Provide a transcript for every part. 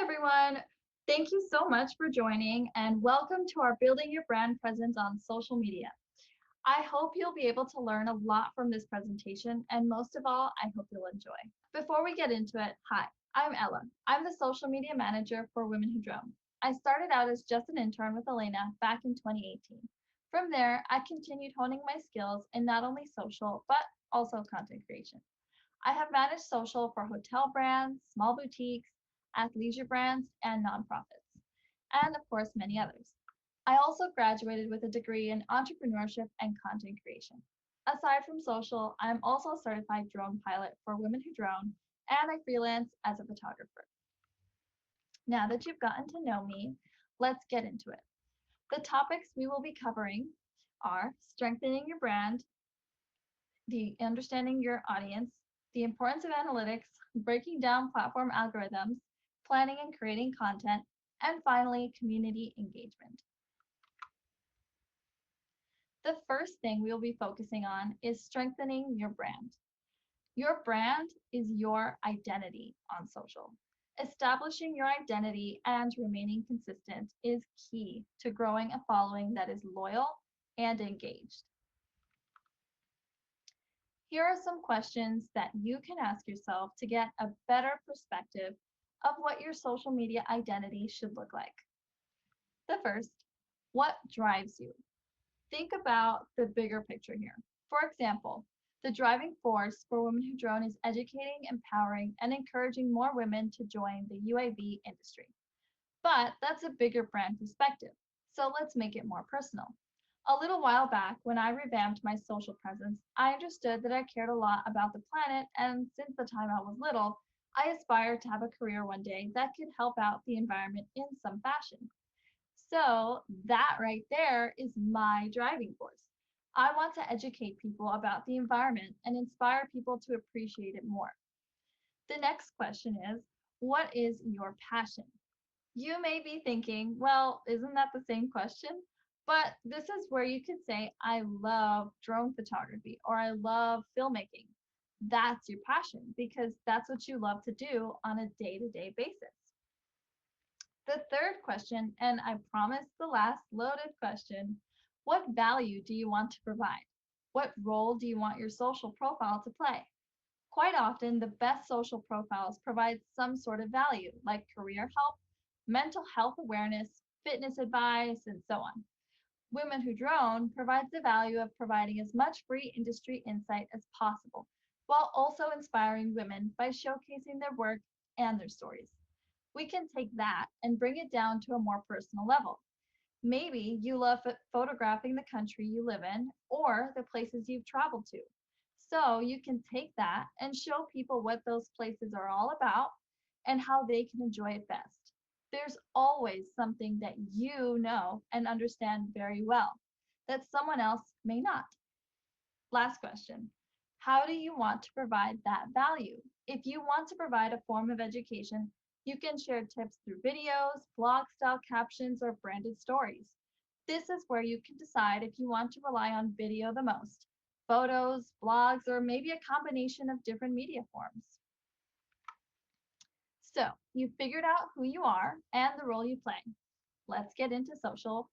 everyone. Thank you so much for joining and welcome to our Building Your Brand Presence on social media. I hope you'll be able to learn a lot from this presentation, and most of all, I hope you'll enjoy. Before we get into it, hi, I'm Ella. I'm the social media manager for Women Who Drone. I started out as just an intern with Elena back in 2018. From there, I continued honing my skills in not only social, but also content creation. I have managed social for hotel brands, small boutiques, athleisure brands, and nonprofits, and of course, many others. I also graduated with a degree in entrepreneurship and content creation. Aside from social, I am also a certified drone pilot for Women Who Drone, and I freelance as a photographer. Now that you've gotten to know me, let's get into it. The topics we will be covering are strengthening your brand, the understanding your audience, the importance of analytics, breaking down platform algorithms, planning and creating content, and finally, community engagement. The first thing we'll be focusing on is strengthening your brand. Your brand is your identity on social. Establishing your identity and remaining consistent is key to growing a following that is loyal and engaged. Here are some questions that you can ask yourself to get a better perspective of what your social media identity should look like. The first, what drives you? Think about the bigger picture here. For example, the driving force for Women Who Drone is educating, empowering, and encouraging more women to join the UAV industry. But that's a bigger brand perspective, so let's make it more personal. A little while back, when I revamped my social presence, I understood that I cared a lot about the planet, and since the time I was little, I aspired to have a career one day that could help out the environment in some fashion. So that right there is my driving force. I want to educate people about the environment and inspire people to appreciate it more. The next question is, what is your passion? You may be thinking, well, isn't that the same question? But this is where you could say, I love drone photography or I love filmmaking. That's your passion because that's what you love to do on a day-to-day basis. The third question, and I promise the last loaded question, what value do you want to provide? What role do you want your social profile to play? Quite often, the best social profiles provide some sort of value, like career help, mental health awareness, fitness advice, and so on. Women Who Drone provides the value of providing as much free industry insight as possible, while also inspiring women by showcasing their work and their stories. We can take that and bring it down to a more personal level. Maybe you love photographing the country you live in or the places you've traveled to. So you can take that and show people what those places are all about and how they can enjoy it best. There's always something that you know and understand very well that someone else may not. Last question. How do you want to provide that value? If you want to provide a form of education, you can share tips through videos, blog style captions, or branded stories. This is where you can decide if you want to rely on video the most, photos, blogs, or maybe a combination of different media forms. So you've figured out who you are and the role you play. Let's get into social.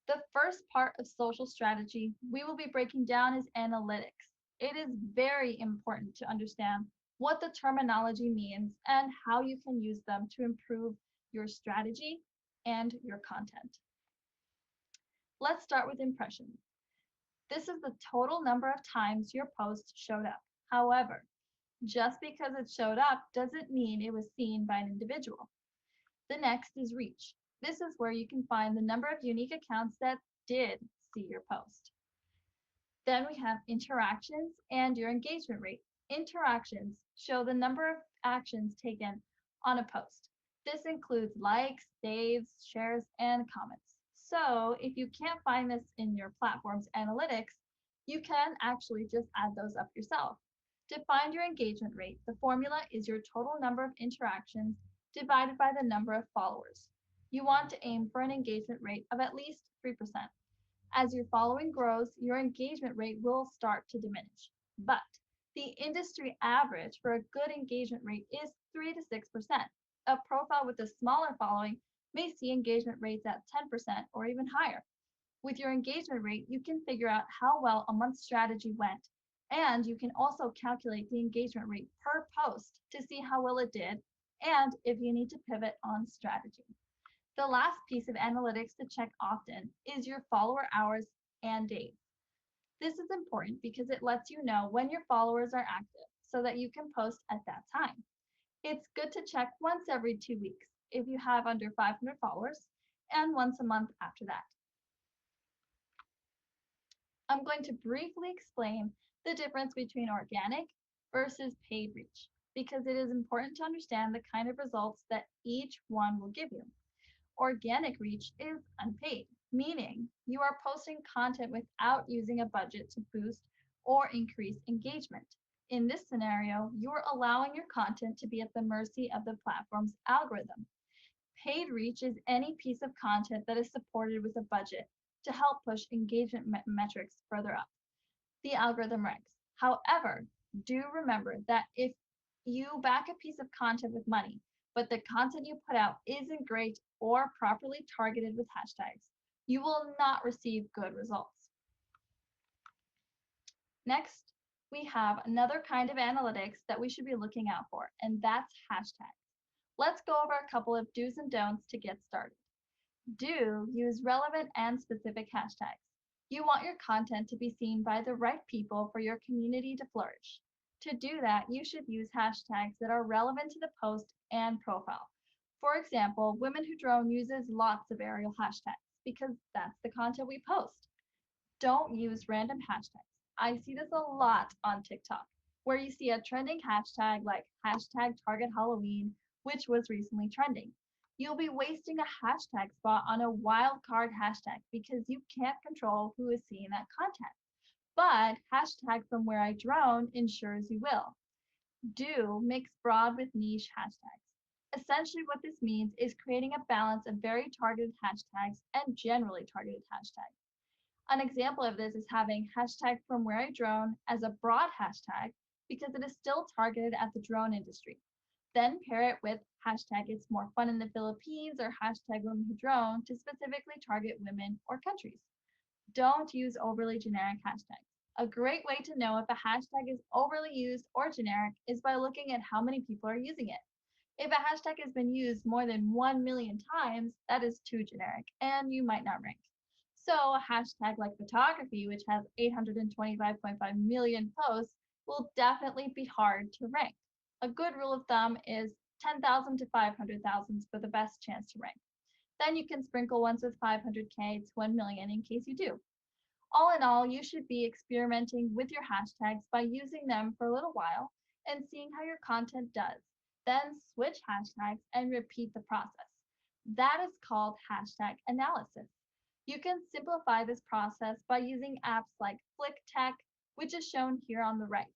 The first part of social strategy we will be breaking down is analytics. It is very important to understand what the terminology means and how you can use them to improve your strategy and your content. Let's start with impressions. This is the total number of times your post showed up. However, just because it showed up doesn't mean it was seen by an individual. The next is reach. This is where you can find the number of unique accounts that did see your post. Then we have interactions and your engagement rate. Interactions show the number of actions taken on a post. This includes likes, saves, shares, and comments. So if you can't find this in your platform's analytics, you can actually just add those up yourself. To find your engagement rate, the formula is your total number of interactions divided by the number of followers. You want to aim for an engagement rate of at least 3%. As your following grows, your engagement rate will start to diminish. But the industry average for a good engagement rate is 3 to 6%. A profile with a smaller following may see engagement rates at 10% or even higher. With your engagement rate, you can figure out how well a month's strategy went, and you can also calculate the engagement rate per post to see how well it did and if you need to pivot on strategy. The last piece of analytics to check often is your follower hours and days. This is important because it lets you know when your followers are active so that you can post at that time. It's good to check once every 2 weeks if you have under 500 followers and once a month after that. I'm going to briefly explain the difference between organic versus paid reach because it is important to understand the kind of results that each one will give you. Organic reach is unpaid, meaning you are posting content without using a budget to boost or increase engagement. In this scenario, you are allowing your content to be at the mercy of the platform's algorithm. Paid reach is any piece of content that is supported with a budget to help push engagement metrics further up. The algorithm ranks. However, do remember that if you back a piece of content with money, but the content you put out isn't great or properly targeted with hashtags, you will not receive good results. Next, we have another kind of analytics that we should be looking out for, and that's hashtags. Let's go over a couple of do's and don'ts to get started. Do use relevant and specific hashtags. You want your content to be seen by the right people for your community to flourish. To do that, you should use hashtags that are relevant to the post and profile. For example, Women Who Drone uses lots of aerial hashtags because that's the content we post. Don't use random hashtags. I see this a lot on TikTok, where you see a trending hashtag like hashtag Target Halloween, which was recently trending. You'll be wasting a hashtag spot on a wildcard hashtag because you can't control who is seeing that content. But hashtag from where I drone ensures you will. Do mix broad with niche hashtags. Essentially, what this means is creating a balance of very targeted hashtags and generally targeted hashtags. An example of this is having hashtag from where I drone as a broad hashtag because it is still targeted at the drone industry. Then pair it with hashtag it's more fun in the Philippines or hashtag women who drone to specifically target women or countries. Don't use overly generic hashtags. A great way to know if a hashtag is overly used or generic is by looking at how many people are using it. If a hashtag has been used more than 1 million times, that is too generic and you might not rank. So a hashtag like photography, which has 825.5 million posts, will definitely be hard to rank. A good rule of thumb is 10,000 to 500,000 for the best chance to rank. Then you can sprinkle ones with 500K to 1 million in case you do. All in all, you should be experimenting with your hashtags by using them for a little while and seeing how your content does. Then switch hashtags and repeat the process. That is called hashtag analysis. You can simplify this process by using apps like FlickTech, which is shown here on the right.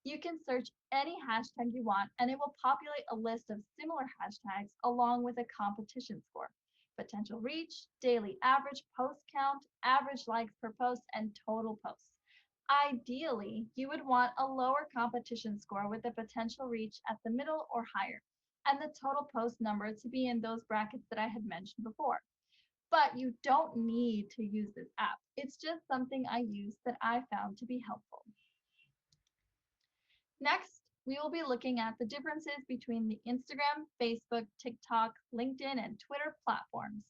You can search any hashtag you want and it will populate a list of similar hashtags along with a competition score, potential reach, daily average post count, average likes per post, and total posts. Ideally, you would want a lower competition score with a potential reach at the middle or higher, and the total post number to be in those brackets that I had mentioned before. But you don't need to use this app. It's just something I use that I found to be helpful. Next, we will be looking at the differences between the Instagram, Facebook, TikTok, LinkedIn, and Twitter platforms.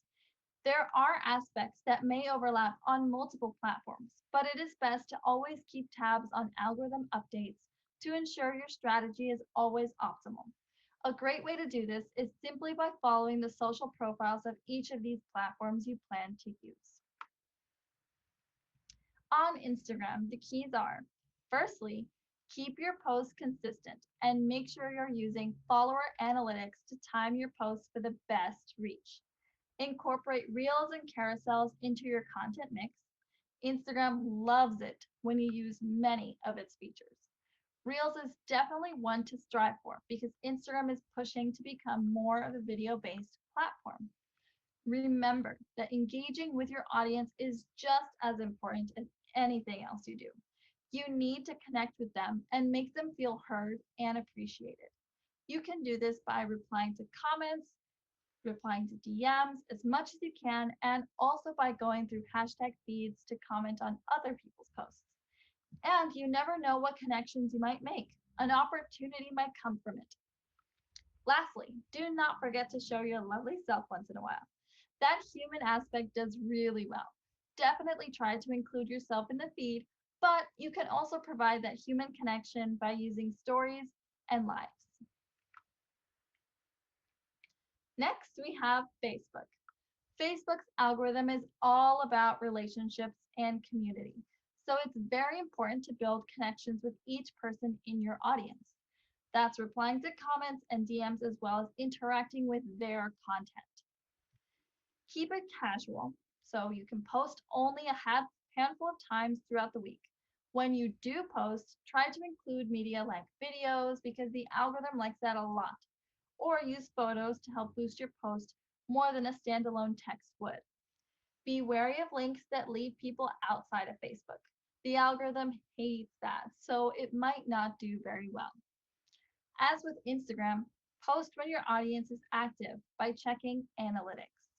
There are aspects that may overlap on multiple platforms, but it is best to always keep tabs on algorithm updates to ensure your strategy is always optimal. A great way to do this is simply by following the social profiles of each of these platforms you plan to use. On Instagram, the keys are, firstly, keep your posts consistent and make sure you're using follower analytics to time your posts for the best reach. Incorporate reels and carousels into your content mix. Instagram loves it when you use many of its features. Reels is definitely one to strive for because Instagram is pushing to become more of a video-based platform. Remember that engaging with your audience is just as important as anything else you do. You need to connect with them and make them feel heard and appreciated. You can do this by replying to comments, replying to DMs as much as you can, and also by going through hashtag feeds to comment on other people's posts. And you never know what connections you might make. An opportunity might come from it. Lastly, do not forget to show your lovely self once in a while. That human aspect does really well. Definitely try to include yourself in the feed, but you can also provide that human connection by using stories and lives. Next, we have Facebook. Facebook's algorithm is all about relationships and community. So it's very important to build connections with each person in your audience. That's replying to comments and DMs as well as interacting with their content. Keep it casual, so you can post only a handful of times throughout the week. When you do post, try to include media like videos because the algorithm likes that a lot, or use photos to help boost your post more than a standalone text would. Be wary of links that lead people outside of Facebook. The algorithm hates that, so it might not do very well. As with Instagram, post when your audience is active by checking analytics.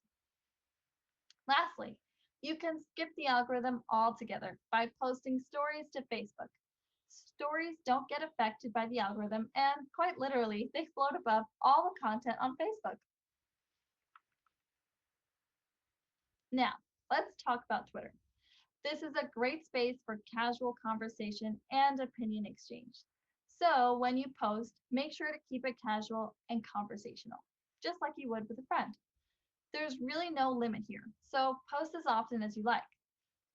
Lastly, you can skip the algorithm altogether by posting stories to Facebook. Stories don't get affected by the algorithm, and quite literally, they float above all the content on Facebook. Now, let's talk about Twitter. This is a great space for casual conversation and opinion exchange. So, when you post, make sure to keep it casual and conversational, just like you would with a friend. There's really no limit here, so post as often as you like.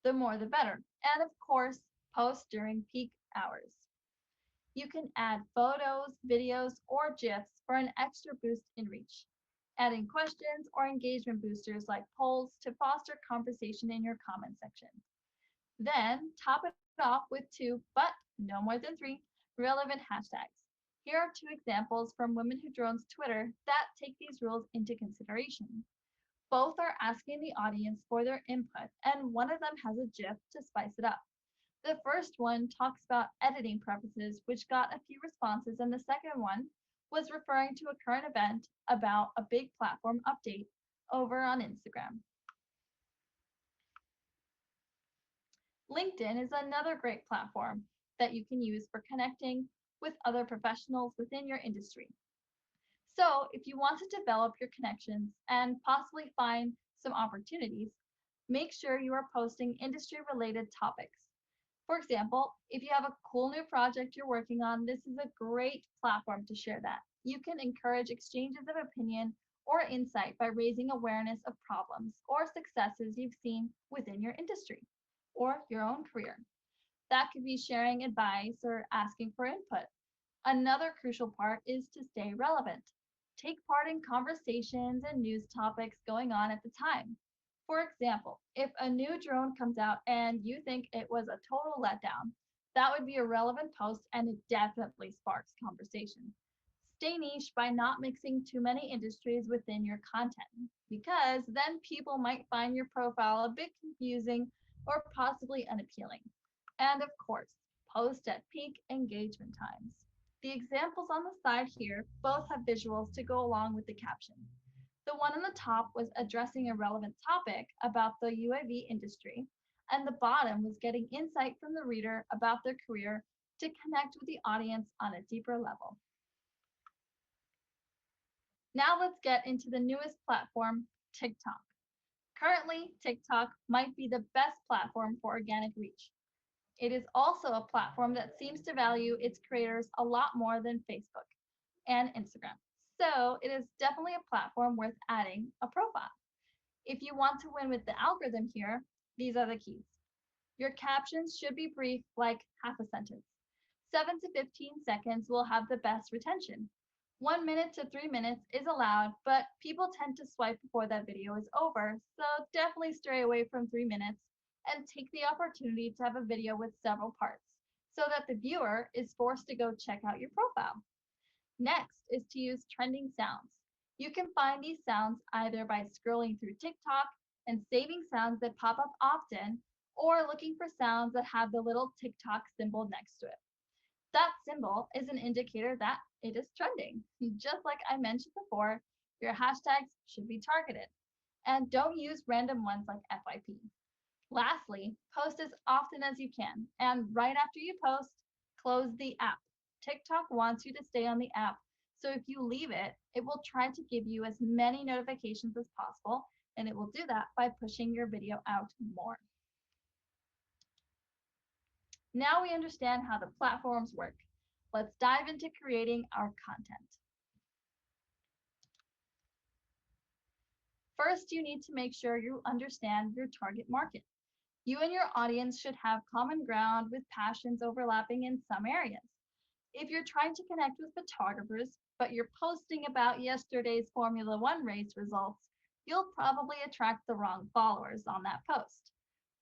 The more the better. And of course, post during peak hours. You can add photos, videos, or GIFs for an extra boost in reach. Adding questions or engagement boosters like polls to foster conversation in your comment section. Then top it off with two, but no more than three, relevant hashtags. Here are two examples from Women Who Drones Twitter that take these rules into consideration. Both are asking the audience for their input, and one of them has a GIF to spice it up. The first one talks about editing preferences, which got a few responses, and the second one was referring to a current event about a big platform update over on Instagram. LinkedIn is another great platform that you can use for connecting with other professionals within your industry. So, if you want to develop your connections and possibly find some opportunities, make sure you are posting industry related topics. For example, if you have a cool new project you're working on, this is a great platform to share that. You can encourage exchanges of opinion or insight by raising awareness of problems or successes you've seen within your industry or your own career. That could be sharing advice or asking for input. Another crucial part is to stay relevant. Take part in conversations and news topics going on at the time. For example, if a new drone comes out and you think it was a total letdown, that would be a relevant post and it definitely sparks conversation. Stay niche by not mixing too many industries within your content, because then people might find your profile a bit confusing or possibly unappealing. And of course, post at peak engagement times. The examples on the side here both have visuals to go along with the caption. The one on the top was addressing a relevant topic about the UAV industry, and the bottom was getting insight from the reader about their career to connect with the audience on a deeper level. Now let's get into the newest platform, TikTok. Currently, TikTok might be the best platform for organic reach. It is also a platform that seems to value its creators a lot more than Facebook and Instagram. So it is definitely a platform worth adding a profile. If you want to win with the algorithm here, these are the keys. Your captions should be brief, like half a sentence. 7 to 15 seconds will have the best retention. 1 minute to 3 minutes is allowed, but people tend to swipe before that video is over, so definitely stray away from 3 minutes and take the opportunity to have a video with several parts so that the viewer is forced to go check out your profile. Next is to use trending sounds. You can find these sounds either by scrolling through TikTok and saving sounds that pop up often, or looking for sounds that have the little TikTok symbol next to it. That symbol is an indicator that it is trending. Just like I mentioned before, your hashtags should be targeted. And don't use random ones like FYP. Lastly, post as often as you can. And right after you post, close the app. TikTok wants you to stay on the app. So if you leave it, it will try to give you as many notifications as possible. And it will do that by pushing your video out more. Now we understand how the platforms work. Let's dive into creating our content. First, you need to make sure you understand your target market. You and your audience should have common ground with passions overlapping in some areas. If you're trying to connect with photographers, but you're posting about yesterday's Formula One race results, you'll probably attract the wrong followers on that post.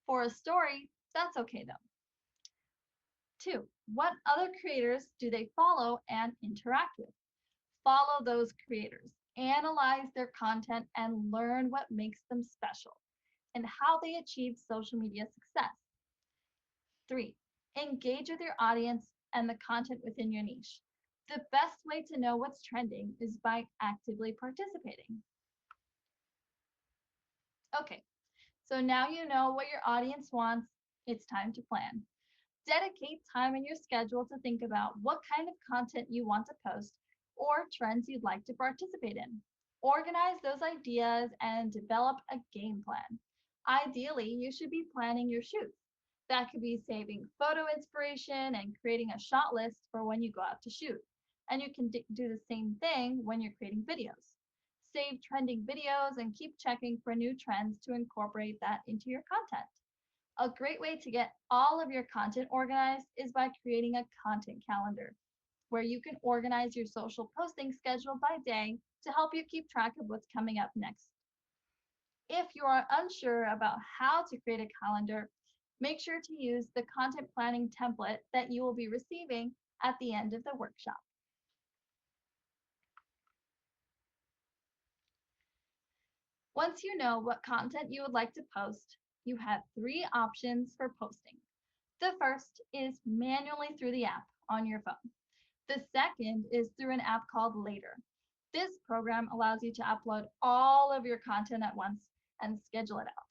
For a story, that's okay though. 2. What other creators do they follow and interact with? Follow those creators, analyze their content, and learn what makes them special and how they achieve social media success. 3. Engage with your audience and the content within your niche. The best way to know what's trending is by actively participating. Okay, so now you know what your audience wants, it's time to plan. Dedicate time in your schedule to think about what kind of content you want to post or trends you'd like to participate in. Organize those ideas and develop a game plan. Ideally, you should be planning your shoots. That could be saving photo inspiration and creating a shot list for when you go out to shoot. And you can do the same thing when you're creating videos. Save trending videos and keep checking for new trends to incorporate that into your content. A great way to get all of your content organized is by creating a content calendar, where you can organize your social posting schedule by day to help you keep track of what's coming up next. If you are unsure about how to create a calendar, make sure to use the content planning template that you will be receiving at the end of the workshop. Once you know what content you would like to post, you have 3 options for posting. The first is manually through the app on your phone. The second is through an app called Later. This program allows you to upload all of your content at once and schedule it out.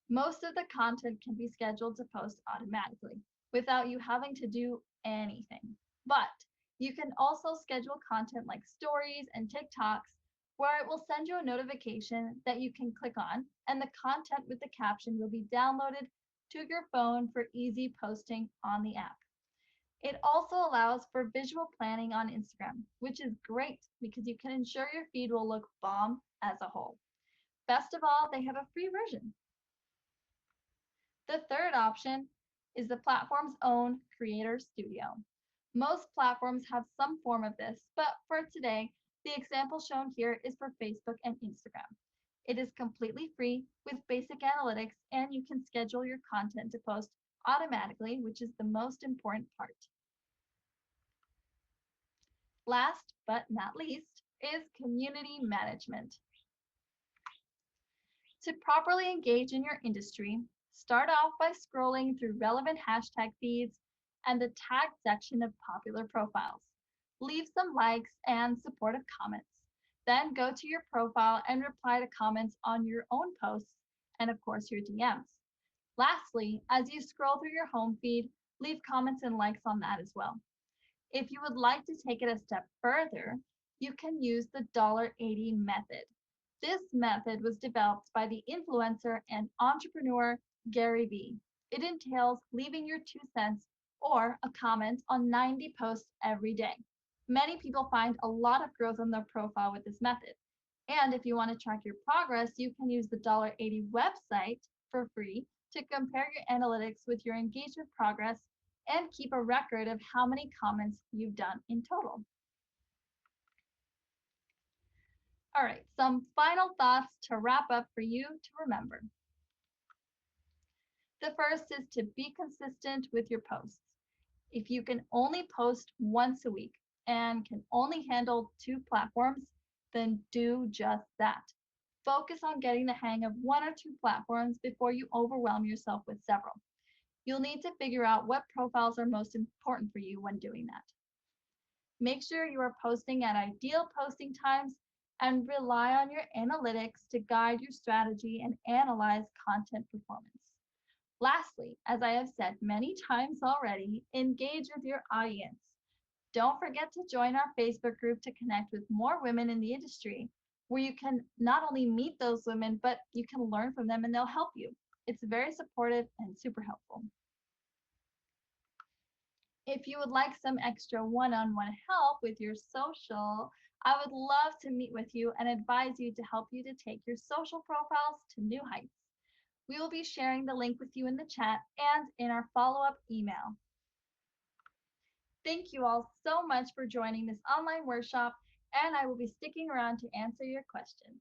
Most of the content can be scheduled to post automatically without you having to do anything. But you can also schedule content like stories and TikToks where it will send you a notification that you can click on, and the content with the caption will be downloaded to your phone for easy posting on the app. It also allows for visual planning on Instagram, which is great because you can ensure your feed will look bomb as a whole. Best of all, they have a free version. The third option is the platform's own Creator Studio. Most platforms have some form of this, but for today, the example shown here is for Facebook and Instagram. It is completely free with basic analytics, and you can schedule your content to post automatically, which is the most important part. Last but not least is community management. To properly engage in your industry, start off by scrolling through relevant hashtag feeds and the tag section of popular profiles. Leave some likes and supportive comments. Then go to your profile and reply to comments on your own posts and, of course, your DMs. Lastly, as you scroll through your home feed, leave comments and likes on that as well. If you would like to take it a step further, you can use the $80 method. This method was developed by the influencer and entrepreneur Gary Vee. It entails leaving your 2 cents or a comment on 90 posts every day. Many people find a lot of growth on their profile with this method. And if you want to track your progress, you can use the $80 website for free to compare your analytics with your engagement progress and keep a record of how many comments you've done in total. All right, some final thoughts to wrap up for you to remember. The first is to be consistent with your posts. If you can only post once a week and can only handle 2 platforms, then do just that. Focus on getting the hang of 1 or 2 platforms before you overwhelm yourself with several. You'll need to figure out what profiles are most important for you when doing that. Make sure you are posting at ideal posting times and rely on your analytics to guide your strategy and analyze content performance. Lastly, as I have said many times already, engage with your audience. Don't forget to join our Facebook group to connect with more women in the industry, where you can not only meet those women, but you can learn from them and they'll help you. It's very supportive and super helpful. If you would like some extra one-on-one help with your social, I would love to meet with you and advise you to help you to take your social profiles to new heights. We will be sharing the link with you in the chat and in our follow-up email. Thank you all so much for joining this online workshop, and I will be sticking around to answer your questions.